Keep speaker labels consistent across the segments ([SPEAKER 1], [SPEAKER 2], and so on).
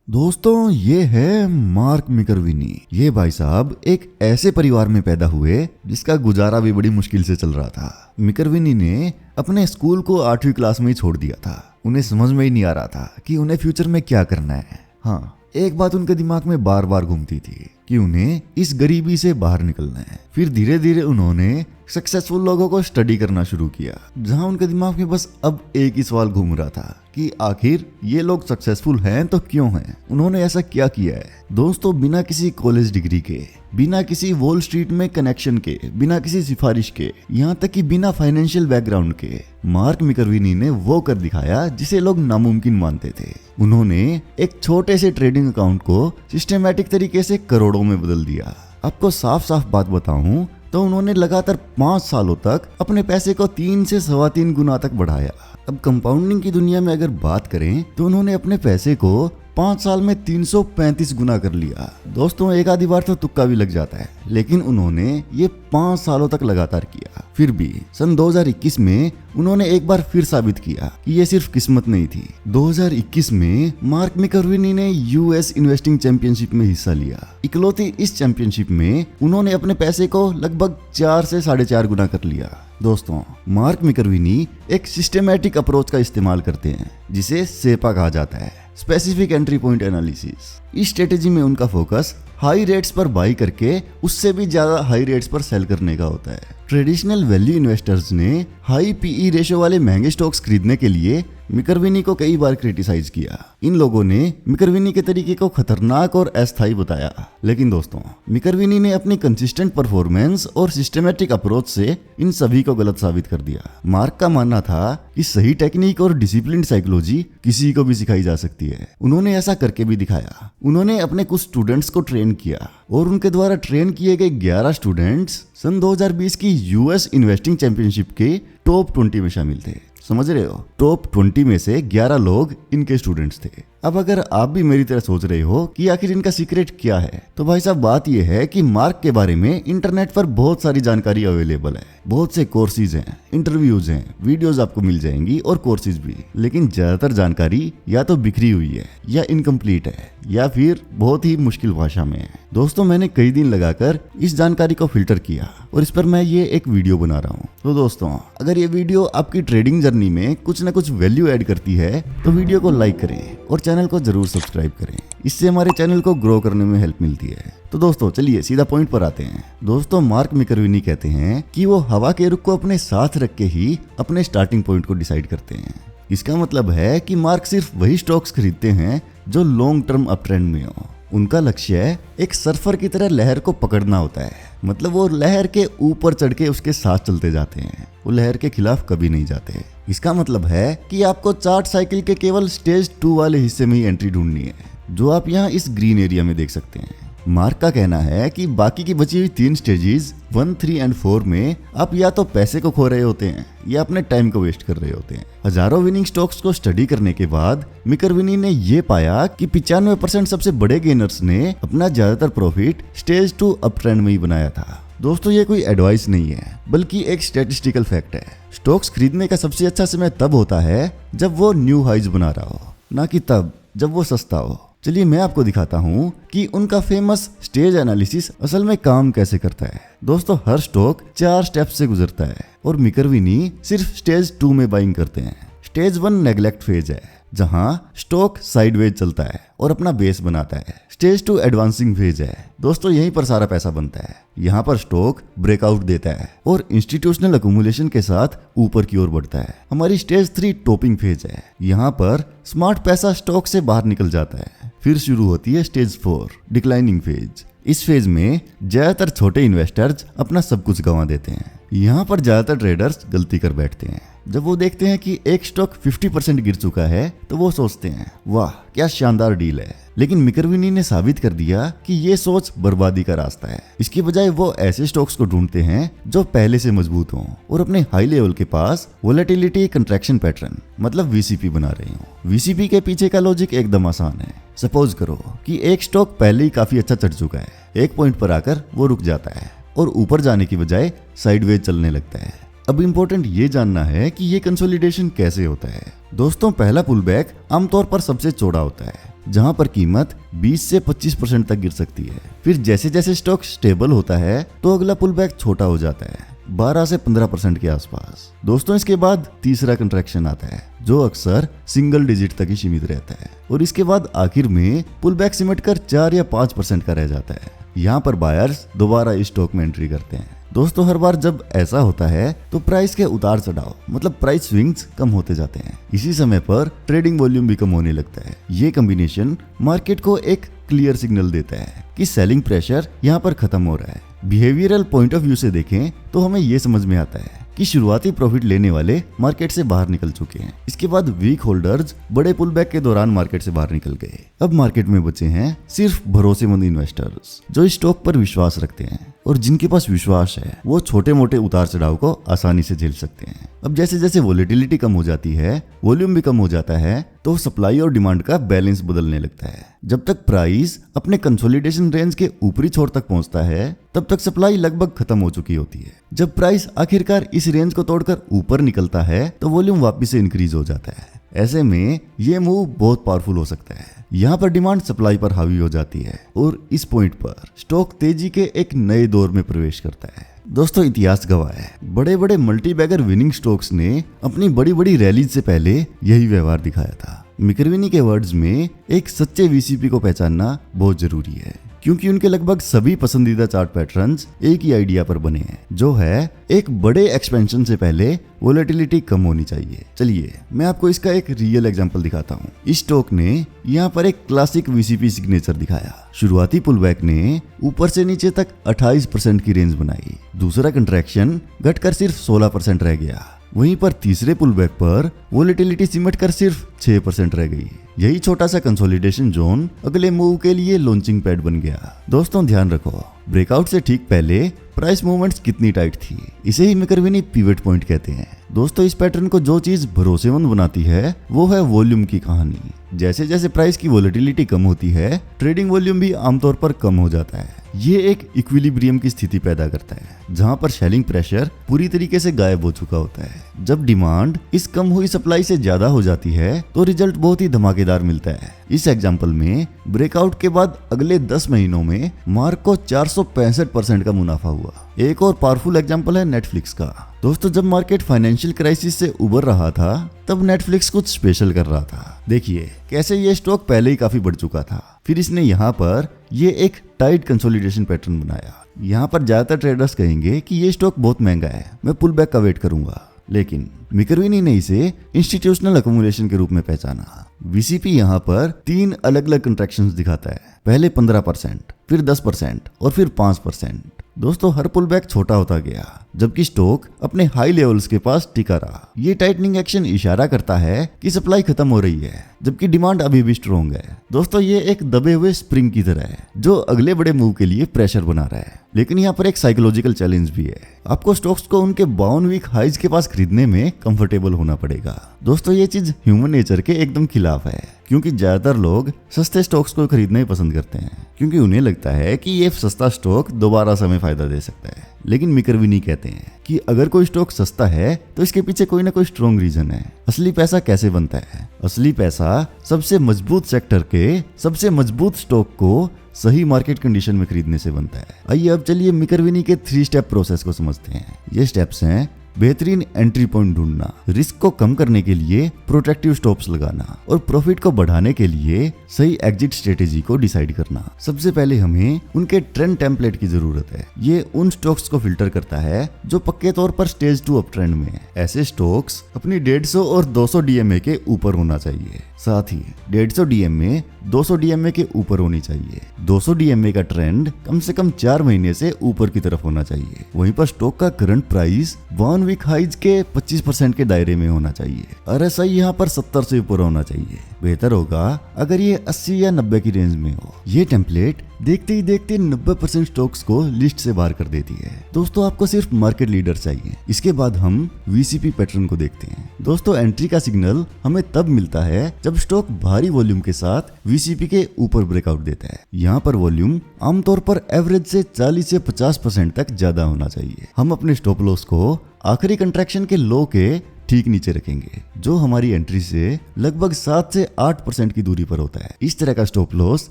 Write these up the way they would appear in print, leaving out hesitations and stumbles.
[SPEAKER 1] दोस्तों ये है मार्क मिकरविनी। ये भाई साहब एक ऐसे परिवार में पैदा हुए जिसका गुजारा भी बड़ी मुश्किल से चल रहा था। मिकरविनी ने अपने स्कूल को 8वीं क्लास में ही छोड़ दिया था। उन्हें समझ में ही नहीं आ रहा था कि उन्हें फ्यूचर में क्या करना है। हाँ, एक बात उनके दिमाग में बार बार घूमती थी कि उन्हें इस गरीबी से बाहर निकलना है। फिर धीरे धीरे उन्होंने सक्सेसफुल लोगों को स्टडी करना शुरू किया, जहां उनके दिमाग में बस अब एक ही सवाल घूम रहा था कि आखिर ये लोग सक्सेसफुल हैं तो क्यों हैं, उन्होंने ऐसा क्या किया है। दोस्तों, बिना किसी कॉलेज डिग्री के, बिना किसी वॉल स्ट्रीट में कनेक्शन के, बिना किसी सिफारिश के, यहाँ तक कि बिना फाइनेंशियल बैकग्राउंड के, मार्क मिकरविनी ने वो कर दिखाया जिसे लोग नामुमकिन मानते थे। उन्होंने एक छोटे से ट्रेडिंग अकाउंट को सिस्टमैटिक तरीके से करोड़ों में बदल दिया। आपको साफ साफ बात बताऊं तो उन्होंने लगातार 5 सालों तक अपने पैसे को 3 से 3.25 गुना तक बढ़ाया। अब कंपाउंडिंग की दुनिया में अगर बात करें तो उन्होंने अपने पैसे को 5 साल में 335 गुना कर लिया। दोस्तों, एक आधी बार तो तुक्का भी लग जाता है, लेकिन उन्होंने ये 5 सालों तक लगातार किया। फिर भी सन 2021 में उन्होंने एक बार फिर साबित किया कि ये सिर्फ किस्मत नहीं थी। 2021 में मार्क मिकरविनी ने यूएस इन्वेस्टिंग चैंपियनशिप में हिस्सा लिया। इकलौती इस चैंपियनशिप में उन्होंने अपने पैसे को लगभग 4 से 4.5 गुना कर लिया। दोस्तों, मार्क मिकरविनी एक सिस्टमैटिक अप्रोच का इस्तेमाल करते हैं जिसे सेपा कहा जाता है, स्पेसिफिक एंट्री पॉइंट एनालिसिस। इस स्ट्रेटेजी में उनका फोकस हाई रेट्स पर बाई करके उससे भी ज्यादा हाई रेट्स पर सेल करने का होता है। ट्रेडिशनल वैल्यू इन्वेस्टर्स ने हाई पीई रेशियो वाले महंगे स्टॉक्स खरीदने के लिए मिकरविनी को कई बार क्रिटिसाइज किया। इन लोगों ने मिकरविनी के तरीके को खतरनाक और अस्थायी बताया, लेकिन दोस्तों, मिकरविनी ने अपनी कंसिस्टेंट परफॉर्मेंस और सिस्टमैटिक अप्रोच से इन सभी को गलत साबित कर दिया। मार्क का मानना था कि सही टेक्निक और डिसिप्लिन साइकोलॉजी किसी को भी सिखाई जा सकती है। उन्होंने ऐसा करके भी दिखाया। उन्होंने अपने कुछ स्टूडेंट्स को ट्रेन किया और उनके द्वारा ट्रेन किए गए 11 स्टूडेंट्स सन 2020 की यूएस इन्वेस्टिंग चैंपियनशिप के टॉप 20 में शामिल थे। समझ रहे हो, टॉप 20 में से 11 लोग इनके स्टूडेंट्स थे। अब अगर आप भी मेरी तरह सोच रहे हो कि आखिर इनका सीक्रेट क्या है, तो भाई साहब बात यह है कि मार्क के बारे में इंटरनेट पर बहुत सारी जानकारी अवेलेबल है। बहुत से कोर्सेज हैं, इंटरव्यूज हैं, वीडियोस आपको मिल जाएंगी और कोर्सेज भी। लेकिन ज्यादातर जानकारी या तो बिखरी हुई है, या इनकम्प्लीट है, या फिर बहुत ही मुश्किल भाषा में है। दोस्तों, मैंने कई दिन लगाकर इस जानकारी को फिल्टर किया और इस पर मैं ये एक वीडियो बना रहा हूँ। तो दोस्तों, अगर ये वीडियो आपकी ट्रेडिंग जर्नी में कुछ न कुछ वैल्यू ऐड करती है तो वीडियो को लाइक करें और चैनल को जरूर सब्सक्राइब करें। इससे हमारे चैनल को ग्रो करने में हेल्प मिलती है। तो दोस्तों, चलिए सीधा पॉइंट पर आते हैं। दोस्तों, मार्क मिकरविनी कहते हैं कि वो हवा के रुख को अपने साथ रख के ही अपने स्टार्टिंग पॉइंट को डिसाइड करते हैं। इसका मतलब है कि मार्क सिर्फ वही स्टॉक्स खरीदते हैं जो लॉन्ग टर्म अप ट्रेंड में हो। उनका लक्ष्य एक सर्फर की तरह लहर को पकड़ना होता है। मतलब वो लहर के ऊपर चढ़ के उसके साथ चलते जाते हैं, वो लहर के खिलाफ कभी नहीं जाते। इसका मतलब है कि आपको चार्ट साइकिल के केवल स्टेज 2 वाले हिस्से में ही एंट्री ढूंढनी है, जो आप यहाँ इस ग्रीन एरिया में देख सकते हैं। मार्क का कहना है कि बाकी की बची हुई 3 स्टेजेस 1, 3 और 4 में आप या तो पैसे को खो रहे होते हैं या अपने टाइम को वेस्ट कर रहे होते हैं। हजारों विनिंग स्टॉक्स को स्टडी करने के बाद मिकरविनी ने ये पाया कि 95% सबसे बड़े गेनर्स ने अपना ज्यादातर प्रॉफिट स्टेज 2 अप ट्रेंड में ही बनाया था। दोस्तों, ये कोई एडवाइस नहीं है, बल्कि एक स्टैटिस्टिकल फैक्ट है। स्टॉक्स खरीदने का सबसे अच्छा समय तब होता है जब वो न्यू हाइज बना रहा हो, ना कि तब जब वो सस्ता हो। चलिए मैं आपको दिखाता हूँ कि उनका फेमस स्टेज एनालिसिस असल में काम कैसे करता है। दोस्तों, हर स्टॉक 4 स्टेप्स से गुजरता है और मिकरविनी सिर्फ स्टेज 2 में बाइंग करते हैं। स्टेज 1 नेग्लेक्ट फेज है, जहां स्टॉक साइडवेज चलता है और अपना बेस बनाता है। स्टेज 2 एडवांसिंग फेज है। दोस्तों, यहीं पर सारा पैसा बनता है। यहाँ पर स्टॉक ब्रेकआउट देता है और इंस्टीट्यूशनल अक्यूमुलेशन के साथ ऊपर की ओर बढ़ता है। हमारी स्टेज 3 टॉपिंग फेज है। यहाँ पर स्मार्ट पैसा स्टॉक से बाहर निकल जाता है। फिर शुरू होती है स्टेज 4 डिक्लाइनिंग फेज। इस फेज में ज्यादातर छोटे इन्वेस्टर्स अपना सब कुछ गंवा देते हैं। यहाँ पर ज्यादातर ट्रेडर्स गलती कर बैठते हैं। जब वो देखते हैं कि एक स्टॉक 50% गिर चुका है तो वो सोचते हैं, वाह क्या शानदार डील है। लेकिन मिकरविनी ने साबित कर दिया कि ये सोच बर्बादी का रास्ता है। इसके बजाय वो ऐसे स्टॉक्स को ढूंढते हैं जो पहले से मजबूत हों और अपने हाई लेवल के पास वोलेटिलिटी कंट्रैक्शन पैटर्न मतलब वीसीपी बना रहे हों। वीसीपी के पीछे का लॉजिक एकदम आसान है। सपोज करो कि एक स्टॉक पहले ही काफी अच्छा चढ़ चुका है, एक पॉइंट पर आकर वो रुक जाता है और ऊपर जाने की बजाय साइडवेज चलने लगता है। अब इम्पोर्टेंट ये जानना है कि ये कंसोलिडेशन कैसे होता है। दोस्तों, पहला पुल बैक आमतौर पर सबसे चौड़ा होता है, जहां पर कीमत 20 से 25% तक गिर सकती है। फिर जैसे जैसे स्टॉक स्टेबल होता है तो अगला पुल बैक छोटा हो जाता है, 12 से 15% के आसपास। दोस्तों, इसके बाद तीसरा कंट्रैक्शन आता है, जो अक्सर सिंगल डिजिट तक ही सीमित रहता है, और इसके बाद आखिर में पुल बैक सिमट कर 4 या 5% का रह जाता है। यहाँ पर बायर्स दोबारा इस स्टॉक में एंट्री करते हैं। दोस्तों, हर बार जब ऐसा होता है तो प्राइस के उतार चढ़ाव मतलब प्राइस स्विंग्स कम होते जाते हैं। इसी समय पर ट्रेडिंग वॉल्यूम भी कम होने लगता है। ये कॉम्बिनेशन मार्केट को एक क्लियर सिग्नल देता है कि सेलिंग प्रेशर यहाँ पर खत्म हो रहा है। बिहेवियरल पॉइंट ऑफ व्यू से देखें तो हमें ये समझ में आता है कि शुरुआती प्रॉफिट लेने वाले मार्केट से बाहर निकल चुके हैं। इसके बाद वीक होल्डर्स बड़े पुलबैक के दौरान मार्केट से बाहर निकल गए। अब मार्केट में बचे हैं सिर्फ भरोसेमंद इन्वेस्टर्स जो इस स्टॉक पर विश्वास रखते हैं, और जिनके पास विश्वास है वो छोटे मोटे उतार चढ़ाव को आसानी से झेल सकते हैं। अब जैसे जैसे वोलेटिलिटी कम हो जाती है, वॉल्यूम भी कम हो जाता है, तो सप्लाई और डिमांड का बैलेंस बदलने लगता है। जब तक प्राइस अपने कंसोलिडेशन रेंज के ऊपरी छोर तक पहुंचता है, तब तक सप्लाई लगभग खत्म हो चुकी होती है। जब प्राइस आखिरकार इस रेंज को तोड़कर ऊपर निकलता है तो वॉल्यूम वापस से इंक्रीज हो जाता है। ऐसे में ये मूव बहुत पावरफुल हो सकता है। यहाँ पर डिमांड सप्लाई पर हावी हो जाती है और इस पॉइंट पर स्टॉक तेजी के एक नए दौर में प्रवेश करता है। दोस्तों, इतिहास गवाह है, बड़े बड़े मल्टी बैगर विनिंग स्टॉक्स ने अपनी बड़ी बड़ी रैलीज से पहले यही व्यवहार दिखाया था। मिकरविनी के वर्ड्स में एक सच्चे वीसीपी को पहचानना बहुत जरूरी है, क्योंकि उनके लगभग सभी पसंदीदा चार्ट पैटर्न्स एक ही आइडिया पर बने हैं, जो है एक बड़े एक्सपेंशन से पहले वोलेटिलिटी कम होनी चाहिए। चलिए मैं आपको इसका एक रियल एग्जांपल दिखाता हूँ। इस स्टॉक ने यहाँ पर एक क्लासिक वीसीपी सिग्नेचर दिखाया। शुरुआती पुलबैक ने ऊपर से नीचे तक 28% की रेंज बनाई। दूसरा कंट्रैक्शन घटकर सिर्फ 16% रह गया। वहीं पर तीसरे पुलबैक पर वोलेटिलिटी सिमट कर सिर्फ 6% रह गई। यही छोटा सा कंसोलिडेशन जोन अगले मूव के लिए लॉन्चिंग पैड बन गया। दोस्तों, ध्यान रखो, ब्रेकआउट से ठीक पहले प्राइस मूवमेंट्स कितनी टाइट थी। इसे ही मिकरविनी पिवट पॉइंट कहते हैं। दोस्तों, इस पैटर्न को जो चीज भरोसेमंद बनाती है वो है वॉल्यूम की कहानी। जैसे जैसे प्राइस की वोलेटिलिटी कम होती है, ट्रेडिंग वॉल्यूम भी आमतौर पर कम हो जाता है। ये एक इक्विलिब्रियम की स्थिति पैदा करता है, जहां पर सेलिंग प्रेशर पूरी तरीके से गायब हो चुका होता है। जब डिमांड इस कम हुई सप्लाई से ज्यादा हो जाती है तो रिजल्ट बहुत ही धमाकेदार मिलता है। इस एग्जाम्पल में ब्रेकआउट के बाद अगले 10 महीनों में मार्क को 465% का मुनाफा हुआ। एक और पावरफुल एग्जाम्पल है नेटफ्लिक्स का। दोस्तों, जब मार्केट फाइनेंशियल क्राइसिस से उबर रहा था तब नेटफ्लिक्स कुछ स्पेशल कर रहा था। देखिए कैसे ये स्टॉक पहले ही काफी बढ़ चुका था, फिर इसने यहाँ पर ये एक टाइट कंसोलिडेशन पैटर्न बनाया। यहाँ पर ज्यादातर ट्रेडर्स कहेंगे कि ये स्टॉक बहुत महंगा है, मैं पुल बैक का वेट करूंगा, लेकिन मिकरविनी ने इसे इंस्टीट्यूशनल अकोमोडेशन के रूप में पहचाना। वीसीपी यहाँ पर 3 अलग अलग कंट्रैक्शंस दिखाता है, पहले 15%, फिर 10% और फिर 5%। दोस्तों, हर पुल बैक छोटा होता गया जबकि स्टॉक अपने हाई लेवल्स के पास टिका रहा। ये टाइटनिंग एक्शन इशारा करता है कि सप्लाई खत्म हो रही है जबकि डिमांड अभी भी स्ट्रॉन्ग है। दोस्तों, ये एक दबे हुए स्प्रिंग की तरह है जो अगले बड़े मूव के लिए प्रेशर बना रहा है। लेकिन यहाँ पर एक साइकोलॉजिकल चैलेंज भी है। आपको स्टॉक्स को उनके 52 वीक हाइज के पास खरीदने में कंफर्टेबल होना पड़ेगा। दोस्तों, ये चीज ह्यूमन नेचर के एकदम खिलाफ है, क्योंकि ज्यादातर लोग सस्ते स्टॉक्स को खरीदना ही पसंद करते हैं, क्योंकि उन्हें लगता है कि ये सस्ता स्टॉक दोबारा समय फायदा दे सकता है। लेकिन मिकरविनी कहते हैं कि अगर कोई स्टॉक सस्ता है तो इसके पीछे कोई ना कोई स्ट्रॉन्ग रीजन है। असली पैसा कैसे बनता है? असली पैसा सबसे मजबूत सेक्टर के सबसे मजबूत स्टॉक को सही मार्केट कंडीशन में खरीदने से बनता है। आइए अब चलिए मिकरविनी के 3 स्टेप प्रोसेस को समझते हैं। ये स्टेप्स हैं: बेहतरीन एंट्री पॉइंट ढूंढना, रिस्क को कम करने के लिए प्रोटेक्टिव स्टॉप्स लगाना और प्रॉफिट को बढ़ाने के लिए सही एग्जिट स्ट्रेटेजी को डिसाइड करना। सबसे पहले हमें उनके ट्रेंड टेम्पलेट की जरूरत है। ये उन स्टॉक्स को फिल्टर करता है जो पक्के तौर पर स्टेज 2 अप ट्रेंड में है। ऐसे स्टॉक्स अपनी 150 और 200 डीएमए के ऊपर होना चाहिए। साथ ही 150 डीएमए 200 डीएमए के ऊपर होनी चाहिए। 200 डीएमए का ट्रेंड कम से कम 4 महीने से ऊपर की तरफ होना चाहिए। वहीं पर स्टॉक का करंट प्राइस 1 वीक हाइज के 25% के दायरे में होना चाहिए। RSI यहाँ पर 70 से ऊपर होना चाहिए। बेहतर होगा अगर ये 80 या 90 की रेंज में हो। ये टेम्पलेट देखते ही देखते 90% स्टॉक्स को लिस्ट से बाहर कर देती है। दोस्तों, आपको सिर्फ मार्केट लीडर चाहिए। इसके बाद हम वीसीपी पैटर्न को देखते हैं। दोस्तों, एंट्री का सिग्नल हमें तब मिलता है जब स्टॉक भारी वॉल्यूम के साथ वीसीपी के ऊपर ब्रेकआउट देता है। यहाँ पर वॉल्यूम आमतौर पर एवरेज से 40 से 50% तक ज्यादा होना चाहिए। हम अपने स्टॉप लॉस को आखिरी कंट्रैक्शन के लो के ठीक नीचे रखेंगे, जो हमारी एंट्री से लगभग 7 से 8% की दूरी पर होता है। इस तरह का स्टॉप लॉस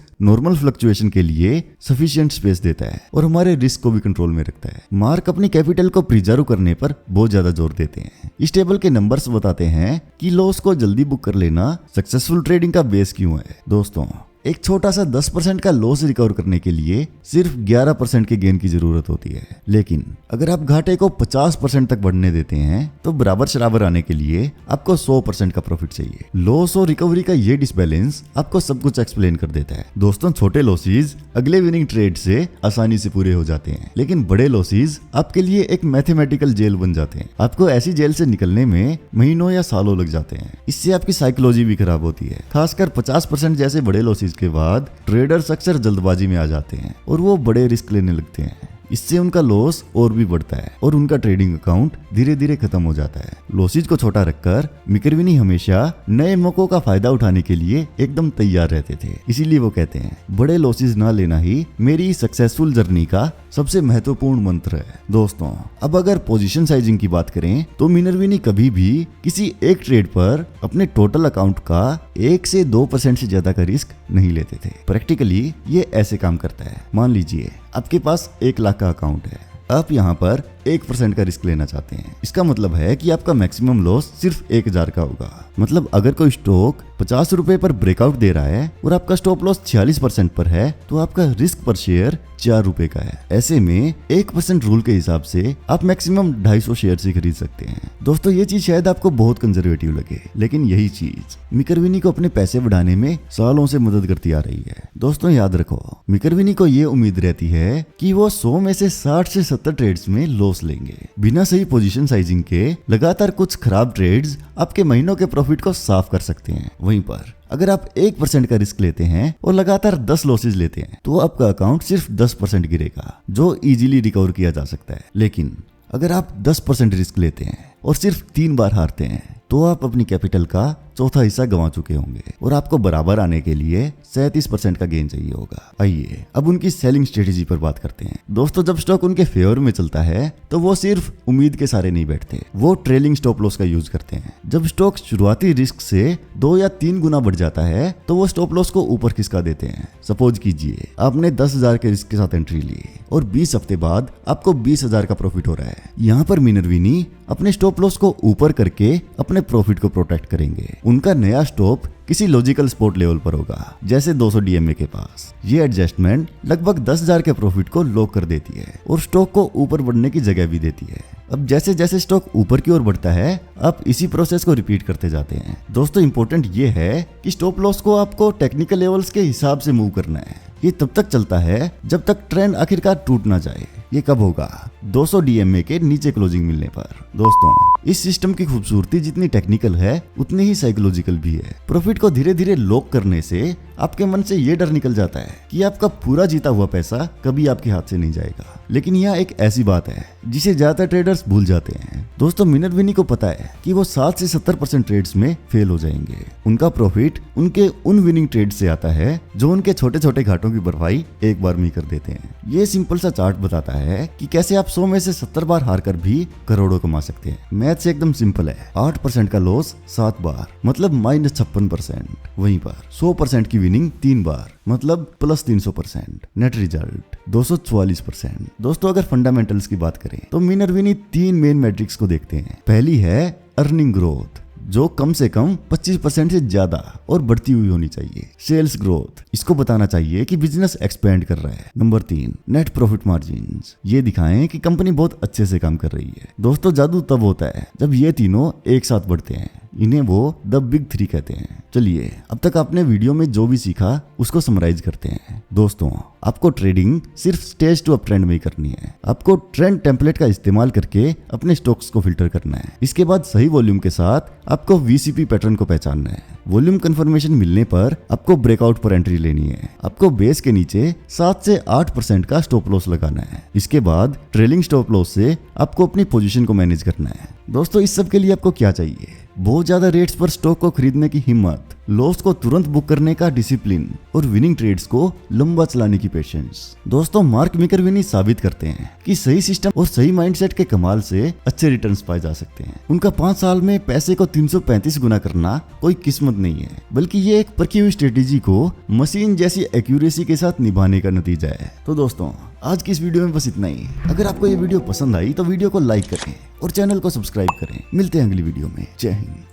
[SPEAKER 1] नॉर्मल फ्लक्चुएशन के लिए सफिशिएंट स्पेस देता है और हमारे रिस्क को भी कंट्रोल में रखता है। मार्क अपनी कैपिटल को प्रिजर्व करने पर बहुत ज्यादा जोर देते हैं। इस टेबल के नंबर्स बताते हैं कि लॉस को जल्दी बुक कर लेना सक्सेसफुल ट्रेडिंग का बेस क्यों है। दोस्तों, एक छोटा सा 10% का लॉस रिकवर करने के लिए सिर्फ 11% के गेन की जरूरत होती है, लेकिन अगर आप घाटे को 50% तक बढ़ने देते हैं तो बराबर शराबर आने के लिए आपको 100% का प्रॉफिट चाहिए। लॉस और रिकवरी का ये डिसबैलेंस आपको सब कुछ एक्सप्लेन कर देता है। दोस्तों, छोटे लॉसेस अगले विनिंग ट्रेड से आसानी से पूरे हो जाते हैं, लेकिन बड़े लॉसेस आपके लिए एक मैथमेटिकल जेल बन जाते हैं। आपको ऐसी जेल से निकलने में महीनों या सालों लग जाते हैं। इससे आपकी साइकोलॉजी भी खराब होती है। खासकर 50% जैसे बड़े लॉसेस के बाद ट्रेडर्स अक्सर जल्दबाजी में आ जाते हैं और वो बड़े रिस्क लेने लगते हैं। इससे उनका लॉस और भी बढ़ता है और उनका ट्रेडिंग अकाउंट धीरे धीरे खत्म हो जाता है। लॉसेज को छोटा रखकर मिकरविनी हमेशा नए मौकों का फायदा उठाने के लिए एकदम तैयार रहते थे। इसीलिए वो कहते हैं, बड़े लॉसेज ना लेना ही मेरी सक्सेसफुल जर्नी का सबसे महत्वपूर्ण मंत्र है। दोस्तों, अब अगर पोजीशन साइजिंग की बात करें तो मिनरविनी कभी भी किसी एक ट्रेड पर अपने टोटल अकाउंट का 1 से 2% से ज्यादा का रिस्क नहीं लेते थे। प्रैक्टिकली ये ऐसे काम करता है। मान लीजिए आपके पास 1 लाख का अकाउंट है, आप यहाँ पर 1% का रिस्क लेना चाहते हैं। इसका मतलब है कि आपका मैक्सिमम लॉस सिर्फ 1000 का होगा। मतलब अगर कोई स्टॉक 50 रुपए पर ब्रेकआउट दे रहा है और आपका स्टॉप लॉस 46% पर है तो आपका रिस्क पर शेयर 4 रुपए का है। ऐसे में 1% रूल के हिसाब से आप मैक्सिमम 250 शेयर ही खरीद सकते हैं। दोस्तों, ये चीज शायद आपको बहुत कंजर्वेटिव लगे, लेकिन यही चीज मिकरविनी को अपने पैसे बढ़ाने में सालों से मदद करती आ रही है। दोस्तों, याद रखो, मिकरविनी को ये उम्मीद रहती है कि वो 100 में से 60 से 70 ट्रेड्स में लॉस लेंगे। बिना सही पोजीशन साइजिंग के लगातार कुछ खराब ट्रेड्स आपके महीनों के प्रॉफिट को साफ कर सकते हैं। वहीं पर अगर आप 1% का रिस्क लेते हैं और लगातार 10 लॉसेज लेते हैं तो आपका अकाउंट सिर्फ 10% गिरेगा, जो इजीली रिकवर किया जा सकता है। लेकिन अगर आप 10% रिस्क लेते हैं और सिर्फ 3 बार हारते हैं तो आप अपनी कैपिटल का चौथा हिस्सा गंवा चुके होंगे और आपको बराबर आने के लिए 37% का गेन चाहिए होगा। आइए अब उनकी सेलिंग स्ट्रेटेजी पर बात करते हैं। दोस्तों, जब स्टॉक उनके फेवर में चलता है तो वो सिर्फ उम्मीद के सहारे नहीं बैठते, वो ट्रेलिंग स्टॉप लॉस का यूज करते हैं। जब स्टॉक शुरुआती रिस्क से 2 या 3 गुना बढ़ जाता है तो वो स्टॉप लॉस को ऊपर खिसका देते हैं। सपोज कीजिए आपने 10,000 के रिस्क के साथ एंट्री ली और 20 हफ्ते बाद आपको 20,000 का प्रॉफिट हो रहा है। यहाँ पर मिनरविनी अपने स्टॉप लॉस को ऊपर करके अपने प्रॉफिट को प्रोटेक्ट करेंगे। उनका नया स्टॉप किसी लॉजिकल स्पॉट लेवल पर होगा, जैसे 200 DMA के पास। ये एडजस्टमेंट लगभग 10,000 के प्रॉफिट को लॉक कर देती है और स्टॉक को ऊपर बढ़ने की जगह भी देती है। अब जैसे जैसे स्टॉक ऊपर की ओर बढ़ता है आप इसी प्रोसेस को रिपीट करते जाते हैं। दोस्तों, इंपॉर्टेंट ये है कि स्टॉप लॉस को आपको टेक्निकल लेवल्स के हिसाब से मूव करना है। ये तब तक चलता है जब तक ट्रेंड आखिरकार टूट ना जाए। ये कब होगा? 200 DMA के नीचे क्लोजिंग मिलने पर। दोस्तों, इस सिस्टम की खूबसूरती जितनी टेक्निकल है उतनी ही साइकोलॉजिकल भी है। प्रॉफिट को धीरे धीरे लॉक करने से आपके मन से ये डर निकल जाता है कि आपका पूरा जीता हुआ पैसा कभी आपके हाथ से नहीं जाएगा। लेकिन यह एक ऐसी बात है जिसे ज्यादातर ट्रेडर्स भूल जाते हैं। दोस्तों, मिनरविनी को पता है कि वो 7 से 70% ट्रेड्स में फेल हो जाएंगे। उनका प्रॉफिट उनके उन विनिंग ट्रेड से आता है जो उनके छोटे छोटे घाटों की भरपाई एक बार में कर देते हैं। ये सिंपल सा चार्ट बताता है कि कैसे आप 100 में से 70 बार हार कर भी करोड़ों कमा सकते हैं। मैथ से एकदम सिंपल है। 8% का लॉस 7 बार मतलब -56%। वहीं पर 100% की विनिंग 3 बार मतलब +300%। Net result 244%। दोस्तों, अगर फंडामेंटल्स की बात करें तो मिनरविनी 3 मेन मैट्रिक्स को देखते हैं। पहली है अर्निंग ग्रोथ, जो कम से कम 25% से ज्यादा और बढ़ती हुई होनी चाहिए। सेल्स ग्रोथ, इसको बताना चाहिए कि बिजनेस एक्सपेंड कर रहा है। नंबर 3 नेट प्रॉफिट मार्जिन्स, ये दिखाएं कि कंपनी बहुत अच्छे से काम कर रही है। दोस्तों, जादू तब होता है जब ये तीनों एक साथ बढ़ते हैं। इन्हें वो द बिग 3 कहते हैं। चलिए, अब तक आपने वीडियो में जो भी सीखा उसको समराइज करते हैं। दोस्तों, आपको ट्रेडिंग सिर्फ स्टेज टू अप ट्रेंड में ही करनी है। आपको ट्रेंड टेम्पलेट का इस्तेमाल करके अपने स्टॉक्स को फिल्टर करना है। इसके बाद सही वॉल्यूम के साथ आपको VCP पैटर्न को पहचानना है। वॉल्यूम कंफर्मेशन मिलने पर आपको ब्रेकआउट पर एंट्री लेनी है। आपको बेस के नीचे 7 से 8% का स्टॉप लॉस लगाना है। इसके बाद ट्रेलिंग स्टॉप लॉस से आपको अपनी पोजीशन को मैनेज करना है। दोस्तों, इस सब के लिए आपको क्या चाहिए? बहुत ज्यादा रेट्स पर स्टॉक को खरीदने की हिम्मत, लॉस को तुरंत बुक करने का डिसिप्लिन और विनिंग ट्रेड्स को लंबा चलाने की पेशेंस। दोस्तों, मार्क मिकरविनी साबित करते हैं कि सही सिस्टम और सही माइंडसेट के कमाल से अच्छे रिटर्न्स पाए जा सकते हैं। उनका 5 साल में पैसे को 335 गुना करना कोई किस्मत नहीं है, बल्कि ये एक परखी हुई स्ट्रेटेजी को मशीन जैसी एक्यूरेसी के साथ निभाने का नतीजा है। तो दोस्तों, आज की इस वीडियो में बस इतना ही। अगर आपको ये वीडियो पसंद आई तो वीडियो को लाइक करें और चैनल को सब्सक्राइब करें। मिलते हैं अगली वीडियो में। जय हिंद।